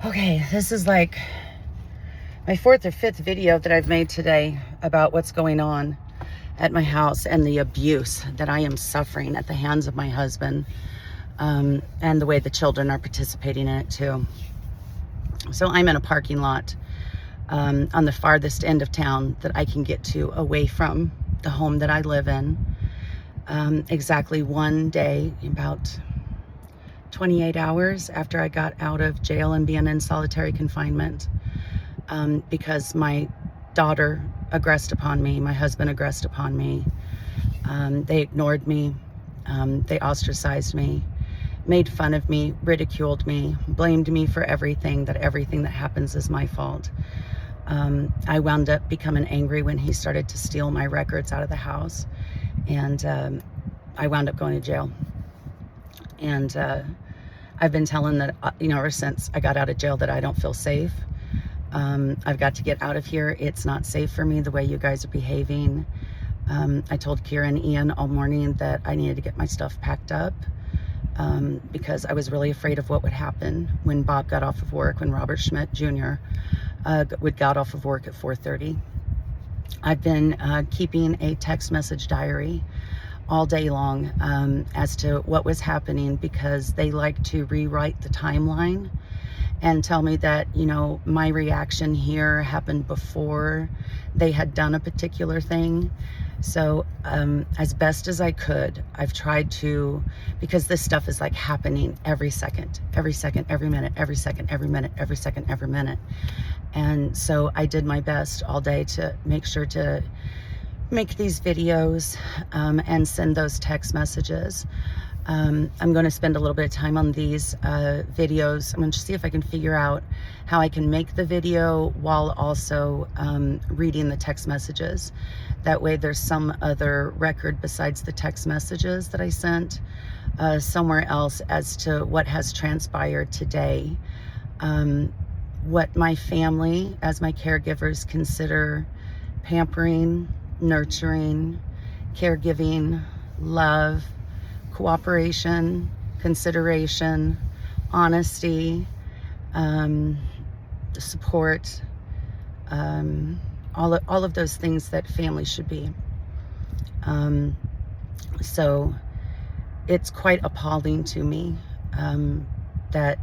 Okay, this is like my fourth or fifth video that I've made today about what's going on at my house and the abuse that I am suffering at the hands of my husband, and the way the children are participating in it too. So I'm in a parking lot on the farthest end of town that I can get to away from the home that I live in. Exactly one day, about 28 hours after I got out of jail and being in solitary confinement, because my daughter aggressed upon me, my husband aggressed upon me. They ignored me, they ostracized me, made fun of me, ridiculed me, blamed me for everything that happens is my fault. I wound up becoming angry when he started to steal my records out of the house, and I wound up going to jail. And I've been telling that, ever since I got out of jail, that I don't feel safe. I've got to get out of here. It's not safe for me the way you guys are behaving. I told Kira and Ian all morning that I needed to get my stuff packed up, because I was really afraid of what would happen when Bob got off of work, when Robert Schmidt Jr. Got off of work at 4:30. I've been keeping a text message diary all day long as to what was happening, because they like to rewrite the timeline and tell me that, my reaction here happened before they had done a particular thing. So as best as I could, I've tried to, because this stuff is like happening every second, every minute, every second, every minute, every second, every minute. And so I did my best all day to make sure to make these videos and send those text messages. I'm going to spend a little bit of time on these videos. I'm going to see if I can figure out how I can make the video while also reading the text messages. That way there's some other record besides the text messages that I sent somewhere else as to what has transpired today. What my family, as my caregivers, consider pampering, nurturing, caregiving, love, cooperation, consideration, honesty, support, all of those things that family should be. So it's quite appalling to me that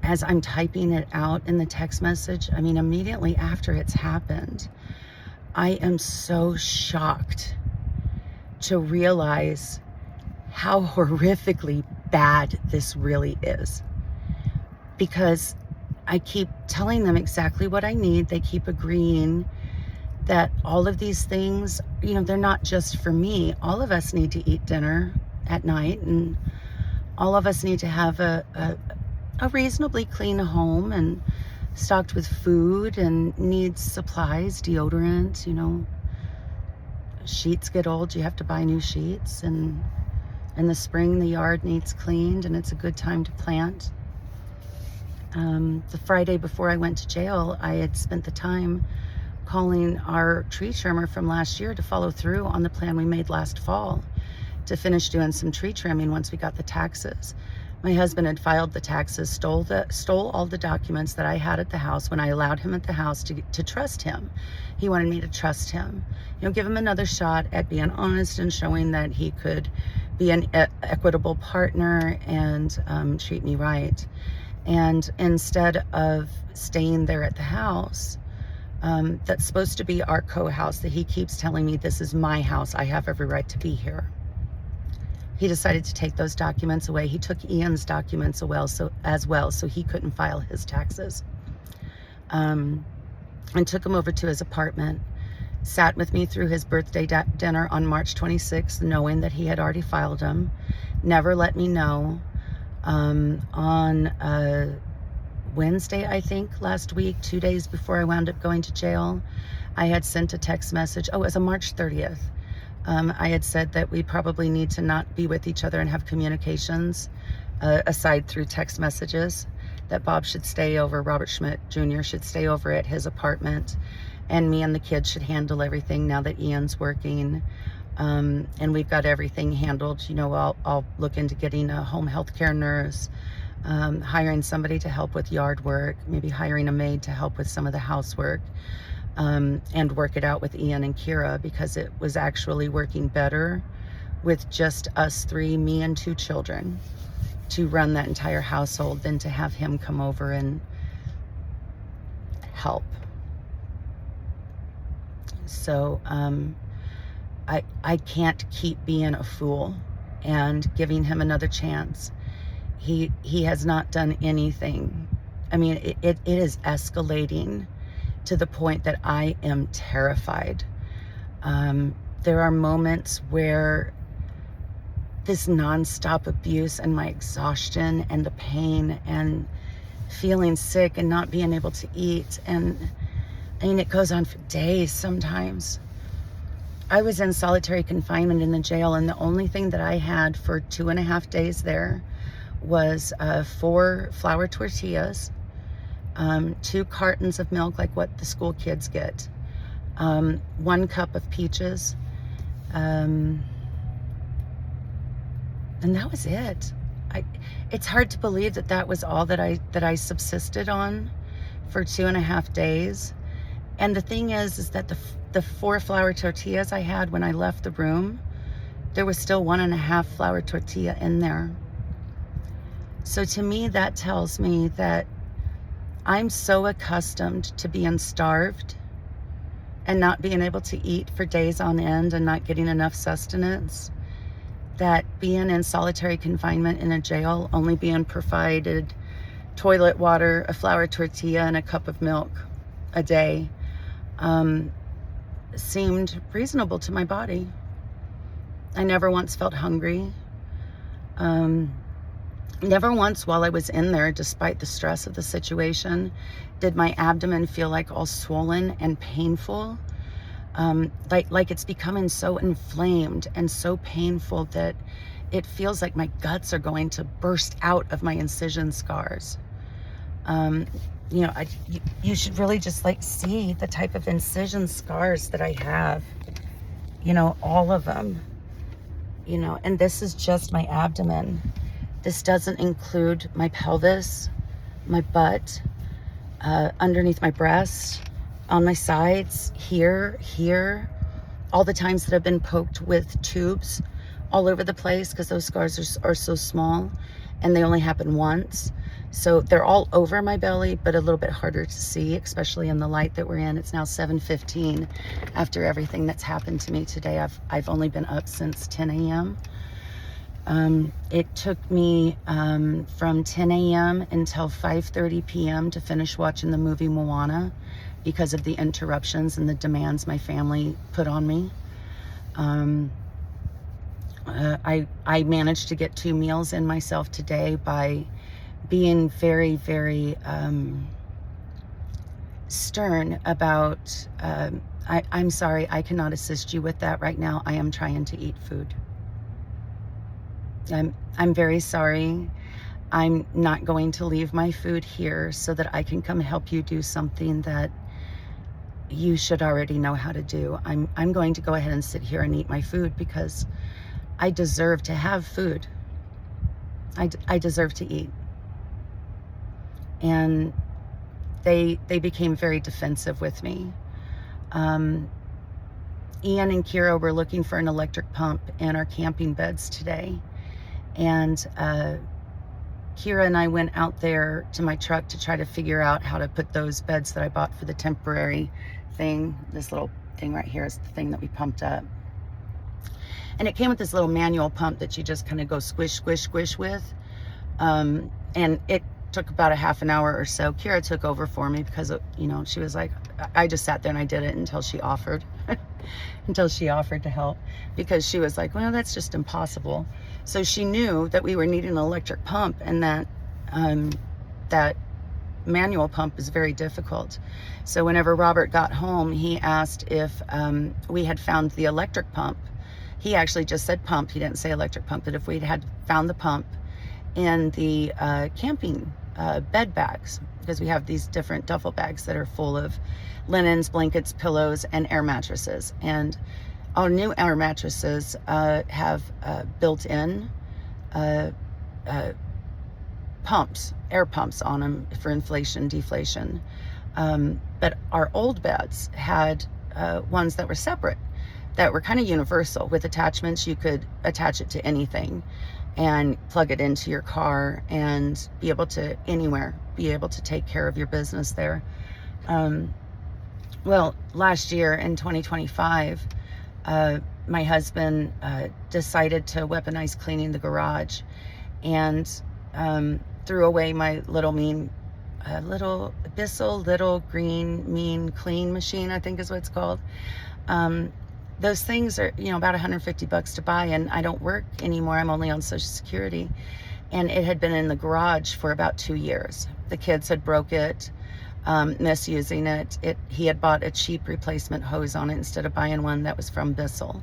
as I'm typing it out in the text message, immediately after it's happened, I am so shocked to realize how horrifically bad this really is. Because I keep telling them exactly what I need. They keep agreeing that all of these things, they're not just for me. All of us need to eat dinner at night, and all of us need to have a reasonably clean home and stocked with food and needs supplies, deodorant, sheets get old, you have to buy new sheets, and in the spring the yard needs cleaned and it's a good time to plant. The Friday before I went to jail, I had spent the time calling our tree trimmer from last year to follow through on the plan we made last fall to finish doing some tree trimming once we got the taxes. My husband had filed the taxes, stole all the documents that I had at the house when I allowed him at the house to trust him. He wanted me to trust him, give him another shot at being honest and showing that he could be an equitable partner and treat me right. And instead of staying there at the house, that's supposed to be our co-house, that he keeps telling me this is my house, I have every right to be here, he decided to take those documents away. He took Ian's documents as well, so he couldn't file his taxes. And took him over to his apartment, sat with me through his birthday dinner on March 26th, knowing that he had already filed them. Never let me know. On Wednesday, I think, last week, 2 days before I wound up going to jail, I had sent a text message. Oh, it was on March 30th. I had said that we probably need to not be with each other and have communications aside through text messages, that Bob should stay over, Robert Schmidt Jr. should stay over at his apartment, and me and the kids should handle everything now that Ian's working. And we've got everything handled. I'll look into getting a home health care nurse. hiring somebody to help with yard work, maybe hiring a maid to help with some of the housework, and work it out with Ian and Kira, because it was actually working better with just us three, me and 2 children, to run that entire household than to have him come over and help. So I can't keep being a fool and giving him another chance. He has not done anything. I mean, it is escalating to the point that I am terrified. There are moments where this nonstop abuse and my exhaustion and the pain and feeling sick and not being able to eat, and I mean, it goes on for days sometimes. I was in solitary confinement in the jail, and the only thing that I had for 2.5 days there was 4 flour tortillas, 2 cartons of milk, like what the school kids get, 1 cup of peaches, and that was it. It's hard to believe that that was all that I subsisted on for 2.5 days. And the thing is that the 4 flour tortillas I had when I left the room, there was still 1.5 flour tortilla in there. So to me, that tells me that I'm so accustomed to being starved and not being able to eat for days on end and not getting enough sustenance, that being in solitary confinement in a jail, only being provided toilet water, a flour tortilla, and a cup of milk a day, seemed reasonable to my body. I never once felt hungry. Never once while I was in there, despite the stress of the situation, did my abdomen feel like all swollen and painful. Like it's becoming so inflamed and so painful that it feels like my guts are going to burst out of my incision scars. You know, you should really just like see the type of incision scars that I have, you know, all of them, you know, and this is just my abdomen. This doesn't include my pelvis, my butt, underneath my breast, on my sides, here, all the times that I've been poked with tubes all over the place, because those scars are so small and they only happen once. So they're all over my belly, but a little bit harder to see, especially in the light that we're in. It's now 7:15 after everything that's happened to me today. I've only been up since 10 a.m. It took me from 10 a.m. until 5:30 p.m. to finish watching the movie Moana, because of the interruptions and the demands my family put on me. I managed to get 2 meals in myself today by being very, very stern about, I'm sorry, I cannot assist you with that right now. I am trying to eat food. I'm very sorry. I'm not going to leave my food here so that I can come help you do something that you should already know how to do. I'm going to go ahead and sit here and eat my food because I deserve to have food. I deserve to eat. And they became very defensive with me. Ian and Kira were looking for an electric pump in our camping beds today. And Kira and I went out there to my truck to try to figure out how to put those beds that I bought for the temporary thing. This little thing right here is the thing that we pumped up. And it came with this little manual pump that you just kind of go squish, squish, squish with. And it took about a half an hour or so. Kira took over for me because, you know, she was like, I just sat there and I did it until she offered. Until she offered to help, because she was like, well, that's just impossible. So she knew that we were needing an electric pump, and that that manual pump is very difficult. So whenever Robert got home, he asked if we had found the electric pump. He actually just said pump. He didn't say electric pump, but if we had found the pump in the camping bed bags, because we have these different duffel bags that are full of linens, blankets, pillows, and air mattresses. And our new air mattresses have built-in pumps, air pumps on them for inflation, deflation. But our old beds had ones that were separate, that were kind of universal with attachments. You could attach it to anything and plug it into your car and be able to anywhere, be able to take care of your business there. Well, last year in 2025, my husband decided to weaponize cleaning the garage, and threw away my little Bissell little green mean clean machine, I think is what it's called. Those things are, about $150 to buy, and I don't work anymore. I'm only on Social Security, and it had been in the garage for about 2 years. The kids had broke it, misusing it. He had bought a cheap replacement hose on it instead of buying one that was from Bissell,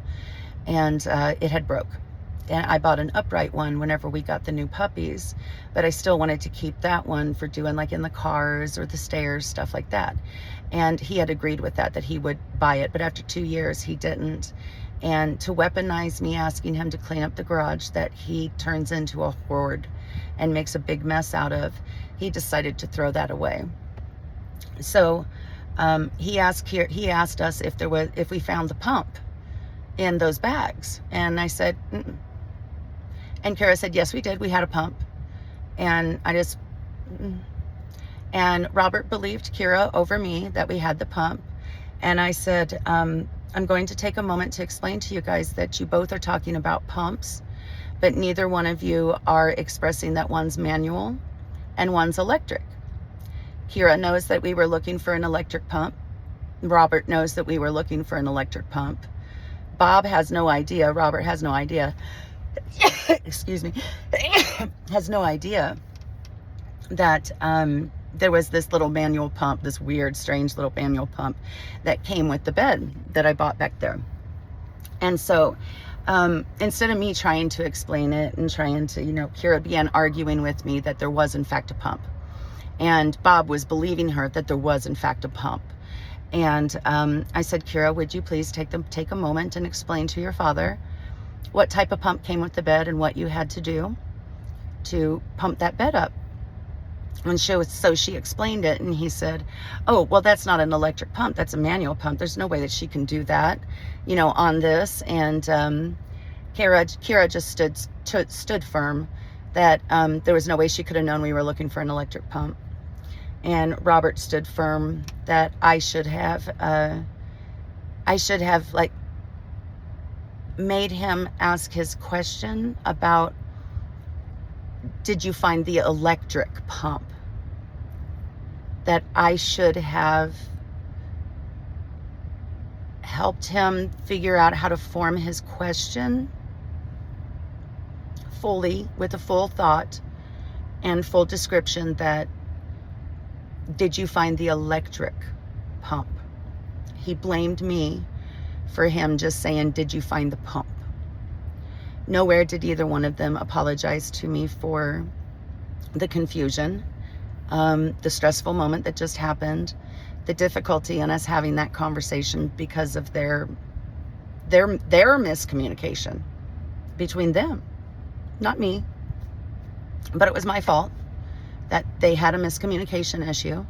and it had broke. And I bought an upright one whenever we got the new puppies, but I still wanted to keep that one for doing like in the cars or the stairs, stuff like that. And he had agreed with that he would buy it, but after 2 years he didn't. And to weaponize me asking him to clean up the garage that he turns into a hoard and makes a big mess out of, he decided to throw that away. So he asked us if we found the pump in those bags, and I said, mm-mm. And Kara said, yes, we did. We had a pump. And and Robert believed Kira over me that we had the pump. And I said, I'm going to take a moment to explain to you guys that you both are talking about pumps, but neither one of you are expressing that one's manual and one's electric. Kira knows that we were looking for an electric pump. Robert knows that we were looking for an electric pump. Bob has no idea. Robert has no idea. Excuse me. Has no idea that there was this little manual pump, this weird, strange little manual pump that came with the bed that I bought back there. And so instead of me trying to explain it and trying to, Kira began arguing with me that there was in fact a pump. And Bob was believing her that there was in fact a pump. And I said, Kira, would you please take a moment and explain to your father what type of pump came with the bed and what you had to do to pump that bed up? And so she explained it, and he said, oh, well, that's not an electric pump. That's a manual pump. There's no way that she can do that, on this. And Kira just stood firm that there was no way she could have known we were looking for an electric pump. And Robert stood firm that I should have like made him ask his question about, did you find the electric pump? That I should have helped him figure out how to form his question fully, with a full thought and full description, that did you find the electric pump? He blamed me for him just saying, did you find the pump? Nowhere did either one of them apologize to me for the confusion, the stressful moment that just happened, the difficulty in us having that conversation because of their miscommunication between them, not me. But it was my fault that they had a miscommunication issue.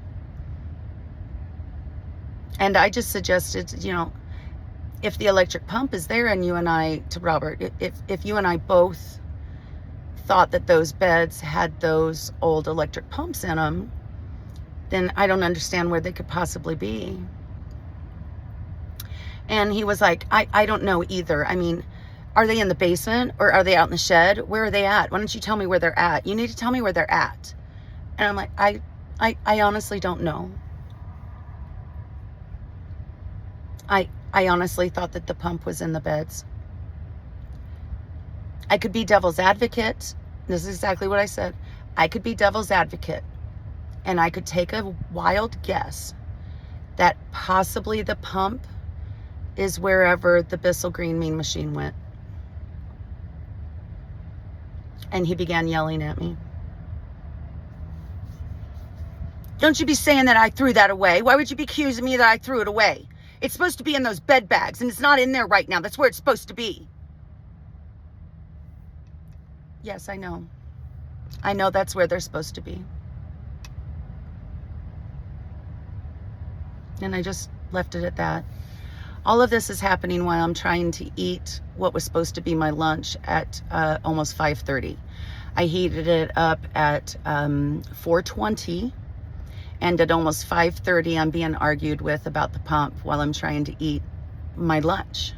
And I just suggested, if the electric pump is there, and you and I, to Robert, if you and I both thought that those beds had those old electric pumps in them, then I don't understand where they could possibly be. And he was like, I don't know either. I mean, are they in the basement or are they out in the shed? Where are they at? Why don't you tell me where they're at? You need to tell me where they're at. And I'm like, I honestly don't know. I honestly thought that the pump was in the beds. I could be devil's advocate. This is exactly what I said. I could be devil's advocate, and I could take a wild guess that possibly the pump is wherever the Bissell Green Mean machine went. And he began yelling at me. Don't you be saying that I threw that away. Why would you be accusing me that I threw it away? It's supposed to be in those bed bags, and it's not in there right now. That's where it's supposed to be. Yes, I know. I know that's where they're supposed to be. And I just left it at that. All of this is happening while I'm trying to eat what was supposed to be my lunch at almost 5:30. I heated it up at 4:20, and at almost 5:30 I'm being argued with about the pump while I'm trying to eat my lunch.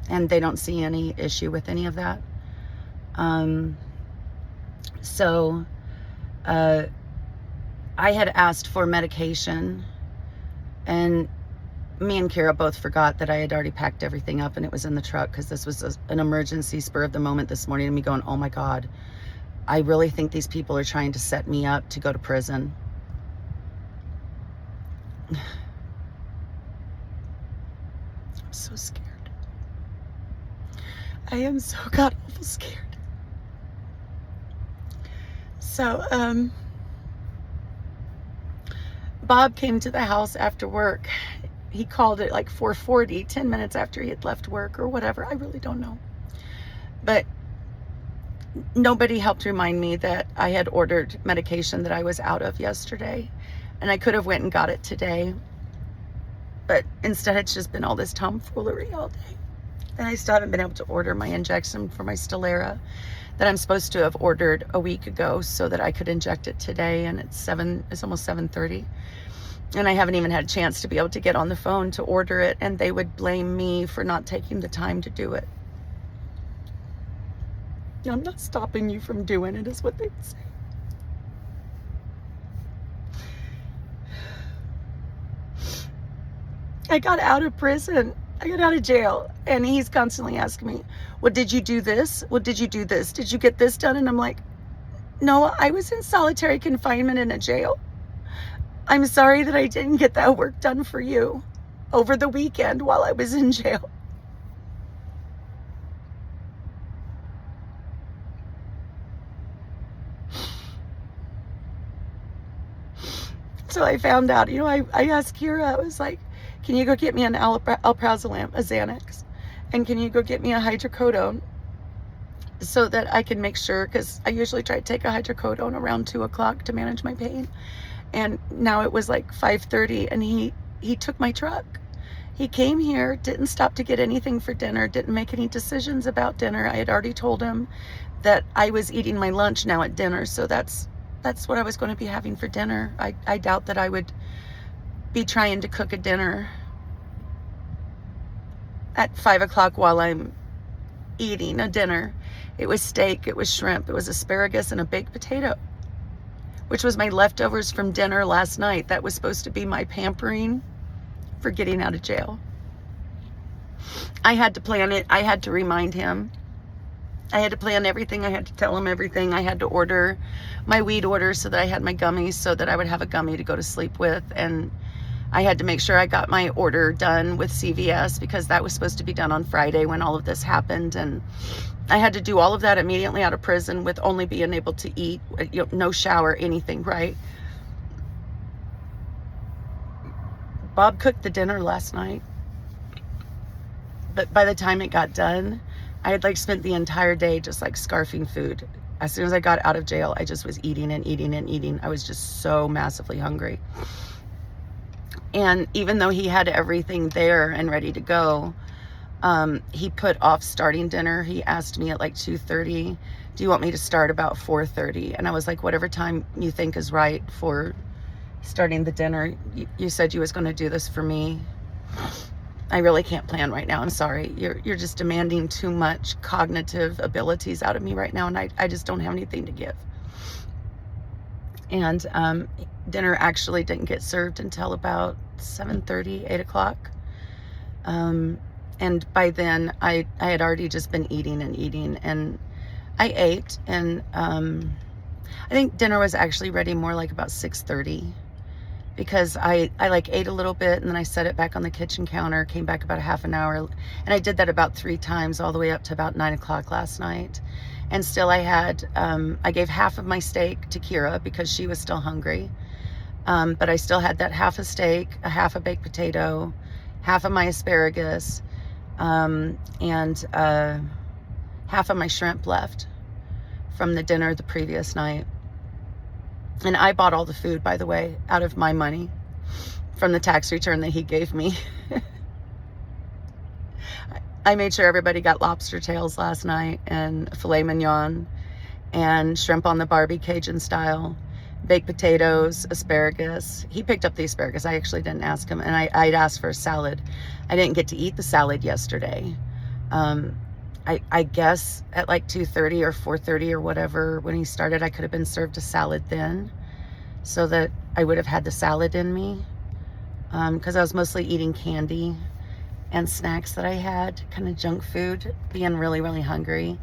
And they don't see any issue with any of that. So I had asked for medication, and me and Kira both forgot that I had already packed everything up and it was in the truck, because this was an emergency spur of the moment this morning, and me going, oh my God, I really think these people are trying to set me up to go to prison. I'm so scared. I am so god awful scared. So, Bob came to the house after work. He called it like 4:40, 10 minutes after he had left work or whatever. I really don't know. But nobody helped remind me that I had ordered medication that I was out of yesterday. And I could have went and got it today. But instead it's just been all this tomfoolery all day. And I still haven't been able to order my injection for my Stelara that I'm supposed to have ordered a week ago so that I could inject it today. And it's almost 7:30. And I haven't even had a chance to be able to get on the phone to order it. And they would blame me for not taking the time to do it. I'm not stopping you from doing it, is what they would say. I got out of prison. I got out of jail, and he's constantly asking me, well, did you do this? Well, did you do this? Did you get this done? And I'm like, no, I was in solitary confinement in a jail. I'm sorry that I didn't get that work done for you over the weekend while I was in jail. So I found out, I asked Kira, I was like, can you go get me an alprazolam, a Xanax? And can you go get me a hydrocodone so that I can make sure, because I usually try to take a hydrocodone around 2 o'clock to manage my pain. And now it was like 5:30, and he took my truck. He came here, didn't stop to get anything for dinner, didn't make any decisions about dinner. I had already told him that I was eating my lunch now at dinner, so that's what I was going to be having for dinner. I doubt that I would be trying to cook a dinner at 5 o'clock while I'm eating a dinner. It was steak, it was shrimp, it was asparagus and a baked potato, which was my leftovers from dinner last night. That was supposed to be my pampering for getting out of jail. I had to plan it. I had to remind him. I had to plan everything. I had to tell him everything. I had to order my weed order so that I had my gummies so that I would have a gummy to go to sleep with. And I had to make sure I got my order done with CVS because that was supposed to be done on Friday when all of this happened. And I had to do all of that immediately out of prison with only being able to eat, no shower, anything, right? Bob cooked the dinner last night. But by the time it got done, I had spent the entire day just scarfing food. As soon as I got out of jail, I just was eating and eating and eating. I was just so massively hungry. And even though he had everything there and ready to go, he put off starting dinner. He asked me at 2:30, do you want me to start about 4:30? And I was like, whatever time you think is right for starting the dinner. You said you was going to do this for me. I really can't plan right now. I'm sorry. You're just demanding too much cognitive abilities out of me right now, and I just don't have anything to give. And dinner actually didn't get served until about 7:30, 8 o'clock. And by then, I had already just been eating and eating, and I ate, and I think dinner was actually ready more about 6:30. Because I ate a little bit and then I set it back on the kitchen counter, came back about a half an hour, and I did that about 3 times all the way up to about 9 o'clock last night. And still I had, I gave half of my steak to Kira because she was still hungry. But I still had that half a steak, a half a baked potato, half of my asparagus, and half of my shrimp left from the dinner the previous night. And I bought all the food, by the way, out of my money from the tax return that he gave me. I made sure everybody got lobster tails last night and filet mignon and shrimp on the Barbie Cajun style, baked potatoes, asparagus. He picked up the asparagus. I actually didn't ask him. And I'd asked for a salad. I didn't get to eat the salad yesterday. I guess at like 2:30 or 4:30 or whatever, when he started, I could have been served a salad then, so that I would have had the salad in me, because I was mostly eating candy and snacks that I had, kind of junk food, being really, really hungry.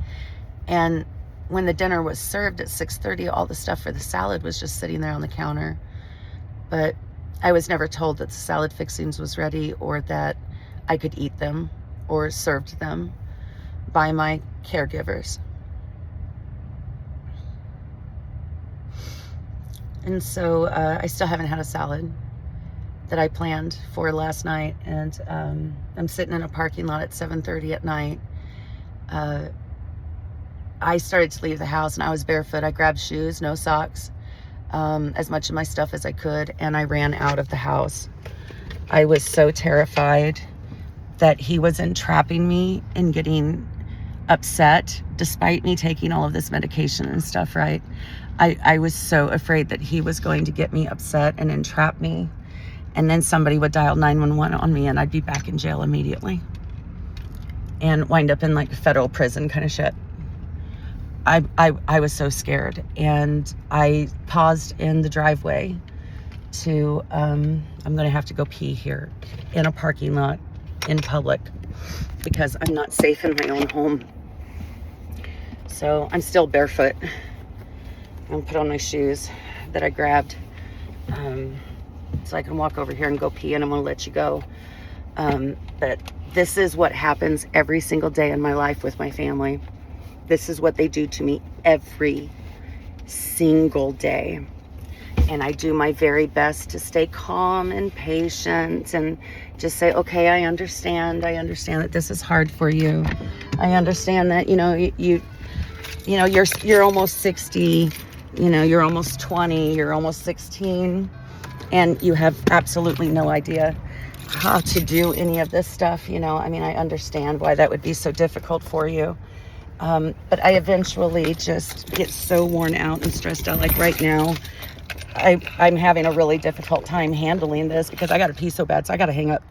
And when the dinner was served at 6:30, all the stuff for the salad was just sitting there on the counter. But I was never told that the salad fixings was ready, or that I could eat them or served them by my caregivers. And so I still haven't had a salad that I planned for last night. And I'm sitting in a parking lot at 7:30 at night. I started to leave the house and I was barefoot. I grabbed shoes, no socks, as much of my stuff as I could, and I ran out of the house. I was so terrified that he was entrapping me in getting upset despite me taking all of this medication and stuff, right? I was so afraid that he was going to get me upset and entrap me, and then somebody would dial 911 on me and I'd be back in jail immediately and wind up in like federal prison kind of shit. I was so scared, and I paused in the driveway to I'm gonna have to go pee here in a parking lot in public because I'm not safe in my own home. So I'm still barefoot. I'm gonna put on my shoes that I grabbed so I can walk over here and go pee, and I'm gonna let you go. But this is what happens every single day in my life with my family. This is what they do to me every single day. And I do my very best to stay calm and patient and just say, okay, I understand that this is hard for you. I understand that, you're almost 60, you're almost 20, you're almost 16, and you have absolutely no idea how to do any of this stuff. I understand why that would be so difficult for you. But I eventually just get so worn out and stressed out. Like right now, I'm having a really difficult time handling this because I got to pee so bad, so I got to hang up.